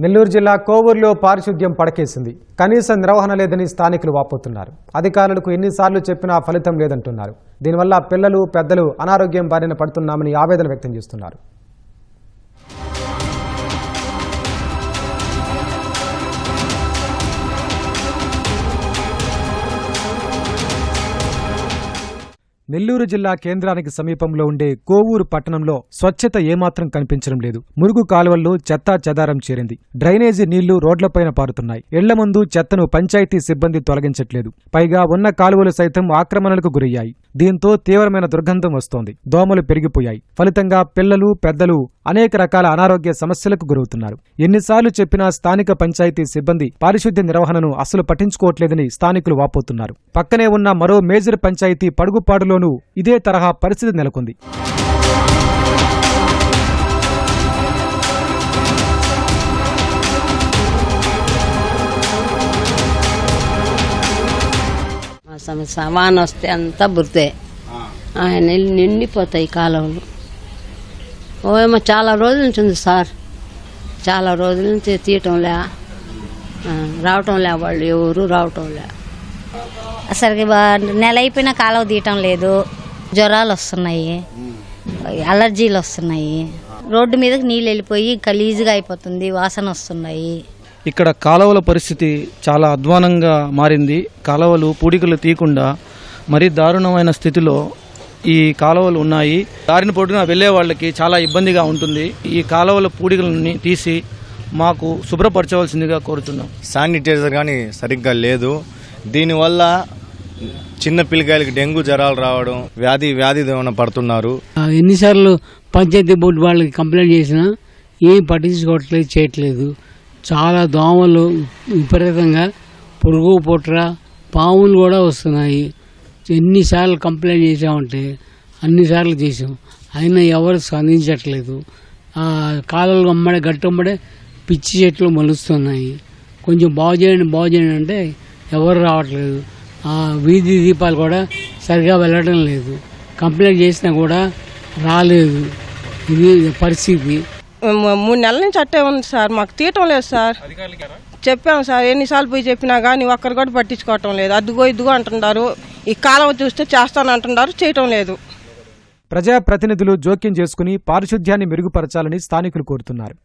నెల్లూరు జిల్లా కోవూరులో పారిశుద్ధ్యం పడకేసింది. కనీస నిర్వహణ లేదని స్థానికులు వాపోతున్నారు. అధికారులకు ఎన్నిసార్లు చెప్పినా ఫలితం లేదంటున్నారు. దీనివల్ల పిల్లలు, పెద్దలు అనారోగ్యం బారిన పడుతున్నామని ఆవేదన వ్యక్తం చేస్తున్నారు. నెల్లూరు జిల్లా కేంద్రానికి సమీపంలో ఉండే కోవూరు పట్టణంలో స్వచ్ఛత ఏమాత్రం కనిపించడం లేదు. మురుగు కాలువల్లో చెత్తా చెదారం చేరింది. డ్రైనేజీ నీళ్లు రోడ్లపైన పారుతున్నాయి. ఇళ్ల ముందు చెత్తను పంచాయతీ సిబ్బంది తొలగించట్లేదు. పైగా ఉన్న కాలువలు సైతం ఆక్రమణలకు గురయ్యాయి. దీంతో తీవ్రమైన దుర్గంధం వస్తోంది. దోమలు పెరిగిపోయాయి. ఫలితంగా పిల్లలు, పెద్దలు అనేక రకాల అనారోగ్య సమస్యలకు గురవుతున్నారు. ఎన్నిసార్లు చెప్పినా స్థానిక పంచాయతీ సిబ్బంది పారిశుద్ధ్య నిర్వహణను అసలు పట్టించుకోవట్లేదని స్థానికులు వాపోతున్నారు. పక్కనే ఉన్న మరో మేజర్ పంచాయతీ పడుగుపాడులోనూ ఇదే తరహా పరిస్థితి నెలకొంది. సమానం వస్తే అంతా బుర్తే నిండిపోతాయి కాలువలు. ఓమో చాలా రోజుల నుంచి ఉంది సార్, చాలా రోజుల నుంచి తీయటంలే, రావటంలే, వాళ్ళు ఎవరు రావటంలే. అసలు నెల అయిపోయినా కాలువ తీయటం లేదు. జ్వరాలు వస్తున్నాయి, అలర్జీలు వస్తున్నాయి. రోడ్డు మీదకి నీళ్ళు వెళ్ళిపోయి గలీజుగా అయిపోతుంది, వాసన వస్తున్నాయి. ఇక్కడ కాలువల పరిస్థితి చాలా అధ్వానంగా మారింది. కాలువలు పూడికలు తీయకుండా మరీ దారుణమైన స్థితిలో ఈ కాలువలు ఉన్నాయి. దారిని పొడిన వెళ్లే వాళ్ళకి చాలా ఇబ్బందిగా ఉంటుంది. ఈ కాలువల పూడికలని తీసి మాకు శుభ్రపరచవలసిందిగా కోరుతున్నాం. శానిటైజర్ కానీ సరిగ్గా లేదు. దీనివల్ల చిన్న పిల్లకాయలకి డెంగ్యూ జ్వరాలు రావడం, వ్యాధి ఏమైనా పడుతున్నారు. ఎన్నిసార్లు పంచాయతీ బోర్డు వాళ్ళకి కంప్లైంట్ చేసినా ఏం పట్టించుకోవట్లేదు, చేయట్లేదు. చాలా దోమలు విపరీతంగా, పురుగు పుట్ర, పాములు కూడా వస్తున్నాయి. ఎన్నిసార్లు కంప్లైంట్ చేసామంటే అన్నిసార్లు చేసాం, అయినా ఎవరు స్పందించట్లేదు. కాలువలు అమ్మడే గట్టమ్మడే పిచ్చి చెట్లు మొలుస్తున్నాయి. కొంచెం బాగు చేయండి అంటే ఎవరు రావట్లేదు. వీధి దీపాలు కూడా సరిగా వెళ్ళడం లేదు. కంప్లైంట్ చేసినా కూడా రాలేదు. ఇది పరిస్థితి. 3 నెలల నుంచి అట్టే ఉంది సార్, మాకు తీయటం లేదు సార్. చెప్పాము సార్, ఎన్నిసార్లు పోయి చెప్పినా కానీ ఒక్కరు కూడా పట్టించుకోవటం లేదు. ఇదిగో అంటున్నారు. ఈ కాలువ చూస్తే చేస్తానంటున్నారు, చేయటం లేదు. ప్రజాప్రతినిధులు జోక్యం చేసుకుని పారిశుద్ధ్యాన్ని మెరుగుపరచాలని స్థానికులు కోరుతున్నారు.